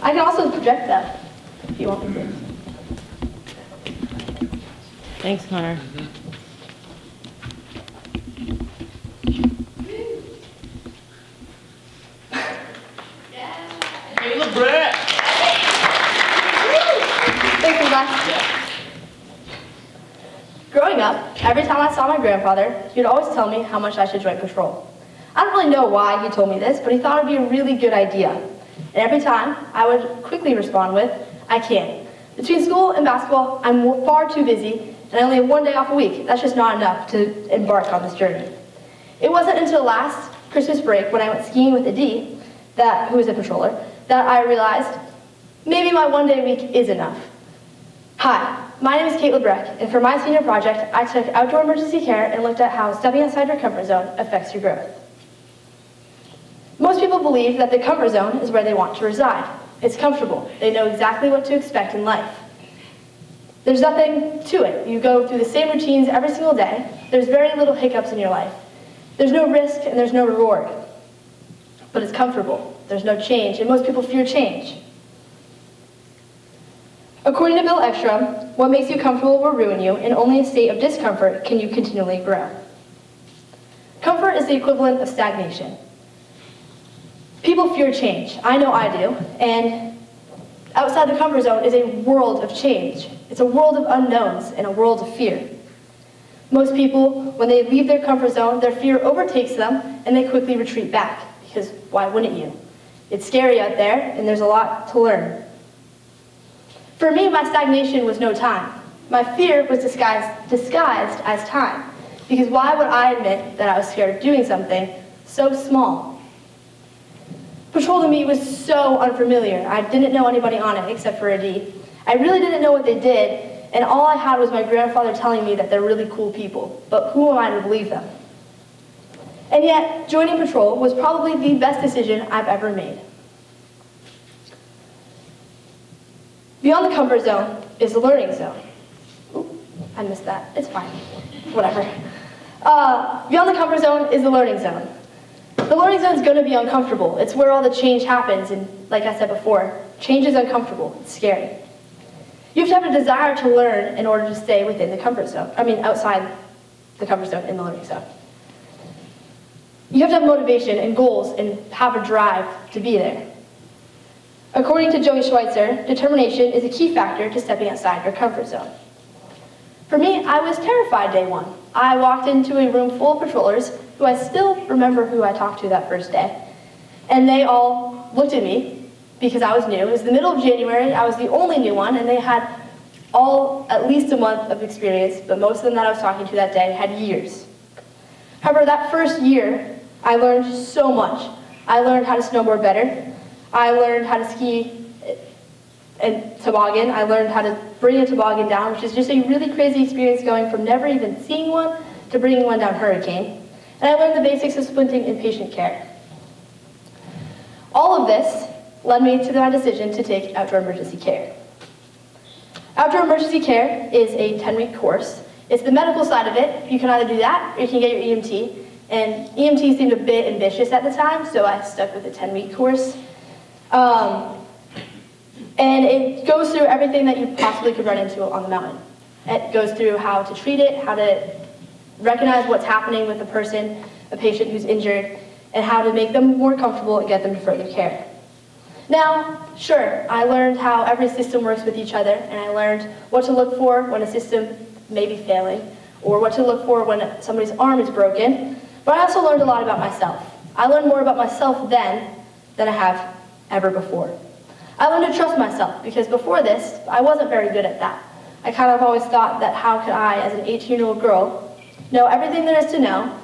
I can also project that if you want me to. Thanks, Connor. Caleb Brett. Thank you, guys. Growing up, every time I saw my grandfather, he would always tell me how much I should join patrol. I don't really know why he told me this, but he thought it would be a really good idea. And every time, I would quickly respond with, I can't. Between school and basketball, I'm far too busy, and I only have one day off a week. That's just not enough to embark on this journey. It wasn't until last Christmas break when I went skiing with Adi, who was a patroller, that I realized maybe my one day a week is enough. Hi, my name is Kate Lebrecht, and for my senior project, I took outdoor emergency care and looked at how stepping outside your comfort zone affects your growth. Most people believe that the comfort zone is where they want to reside. It's comfortable. They know exactly what to expect in life. There's nothing to it. You go through the same routines every single day. There's very little hiccups in your life. There's no risk and there's no reward. But it's comfortable. There's no change, and most people fear change. According to Bill Ekstrom, what makes you comfortable will ruin you, and only in a state of discomfort can you continually grow. Comfort is the equivalent of stagnation. People fear change. I know I do. And outside the comfort zone is a world of change. It's a world of unknowns and a world of fear. Most people, when they leave their comfort zone, their fear overtakes them and they quickly retreat back. Because why wouldn't you? It's scary out there and there's a lot to learn. For me, my stagnation was no time. My fear was disguised as time. Because why would I admit that I was scared of doing something so small? Patrol to me was so unfamiliar. I didn't know anybody on it except for Adi. I really didn't know what they did, and all I had was my grandfather telling me that they're really cool people. But who am I to believe them? And yet, joining patrol was probably the best decision I've ever made. Beyond the comfort zone is the learning zone. Ooh, I missed that. It's fine. Whatever. Beyond the comfort zone is the learning zone. The learning zone is going to be uncomfortable. It's where all the change happens, and like I said before, change is uncomfortable. It's scary. You have to have a desire to learn in order to stay within the comfort zone. Outside the comfort zone in the learning zone. You have to have motivation and goals and have a drive to be there. According to Joey Schweitzer, determination is a key factor to stepping outside your comfort zone. For me, I was terrified day one. I walked into a room full of patrollers who I still remember who I talked to that first day. And they all looked at me because I was new. It was the middle of January, I was the only new one, and they had all at least a month of experience, but most of them that I was talking to that day had years. However, that first year, I learned so much. I learned how to snowboard better. I learned how to ski and toboggan. I learned how to bring a toboggan down, which is just a really crazy experience going from never even seeing one to bringing one down Hurricane. And I learned the basics of splinting and patient care. All of this led me to my decision to take outdoor emergency care. Outdoor emergency care is a 10-week course. It's the medical side of it. You can either do that or you can get your EMT. And EMT seemed a bit ambitious at the time, so I stuck with the 10-week course. And it goes through everything that you possibly could run into on the mountain. It goes through how to treat it, how to recognize what's happening with a patient who's injured, and how to make them more comfortable and get them to further care. Now, sure, I learned how every system works with each other, and I learned what to look for when a system may be failing, or what to look for when somebody's arm is broken, but I also learned a lot about myself. I learned more about myself then than I have ever before. I learned to trust myself, because before this, I wasn't very good at that. I kind of always thought that how could I, as an 18-year-old girl, know everything there is to know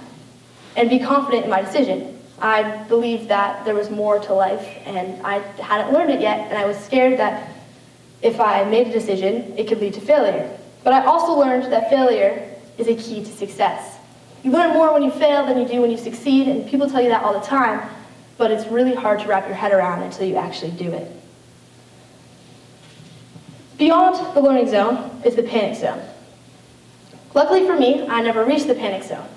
and be confident in my decision. I believed that there was more to life, and I hadn't learned it yet, and I was scared that if I made a decision, it could lead to failure. But I also learned that failure is a key to success. You learn more when you fail than you do when you succeed, and people tell you that all the time, but it's really hard to wrap your head around until you actually do it. Beyond the learning zone is the panic zone. Luckily for me, I never reached the panic zone.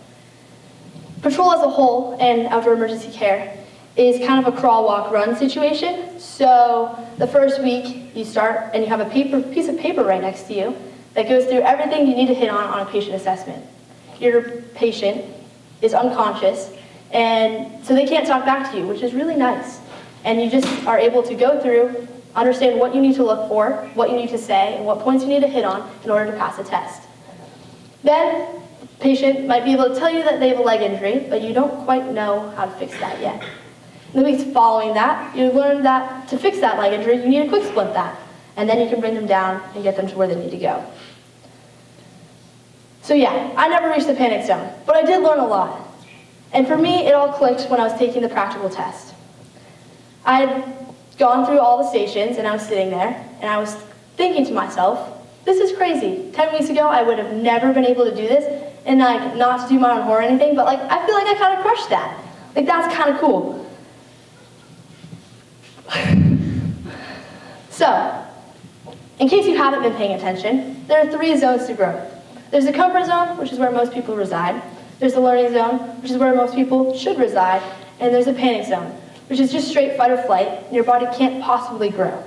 Patrol as a whole and outdoor emergency care is kind of a crawl, walk, run situation. So the first week you start and you have a piece of paper right next to you that goes through everything you need to hit on a patient assessment. Your patient is unconscious, and so they can't talk back to you, which is really nice. And you just are able to go through, understand what you need to look for, what you need to say, and what points you need to hit on in order to pass a test. Then, the patient might be able to tell you that they have a leg injury, but you don't quite know how to fix that yet. In the weeks following that, you learn that to fix that leg injury, you need to quick splint that, and then you can bring them down and get them to where they need to go. So yeah, I never reached the panic zone, but I did learn a lot. And for me, it all clicked when I was taking the practical test. I had gone through all the stations, and I was sitting there, and I was thinking to myself, this is crazy. 10 weeks ago, I would have never been able to do this, and like, not to do my own horror or anything, but like, I feel like I kind of crushed that. Like, that's kind of cool. So, in case you haven't been paying attention, there are 3 zones to growth. There's the comfort zone, which is where most people reside. There's the learning zone, which is where most people should reside. And there's a panic zone, which is just straight fight or flight, and your body can't possibly grow.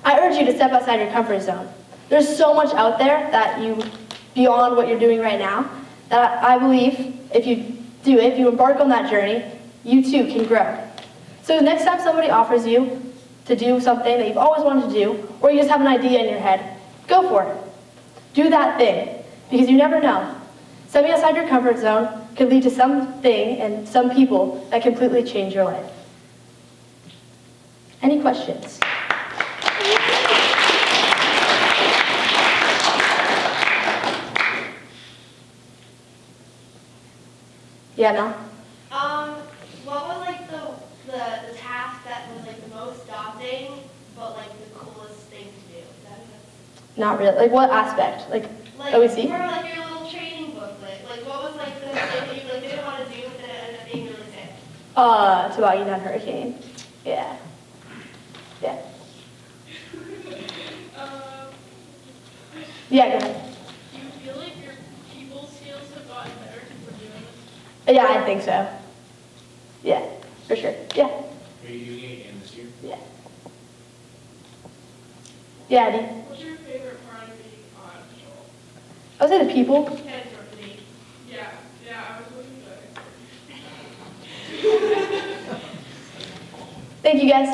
I urge you to step outside your comfort zone. There's so much out there that beyond what you're doing right now, that I believe if you do it, if you embark on that journey, you too can grow. So next time somebody offers you to do something that you've always wanted to do, or you just have an idea in your head, go for it. Do that thing, because you never know. Stepping outside your comfort zone could lead to something and some people that completely change your life. Any questions? Yeah, Mel? What was like the task that was like the most daunting, but like the coolest thing to do? Does that make sense? Not really. Like what aspect? Like OEC? For like your little training booklet. Like what was like the thing that you like didn't want to do, but then it ended up being really sick? To Boggy Down Hurricane. Yeah. Yeah. Yeah, go ahead. Do you feel like your people skills have gotten better since we're doing this? Yeah, I think so. Yeah, for sure. Yeah. Are you doing it again this year? Yeah. Yeah, Eddie. What's your favorite part of being on patrol? I would say the people. Head for me. Yeah, I was looking good. Thank you, guys.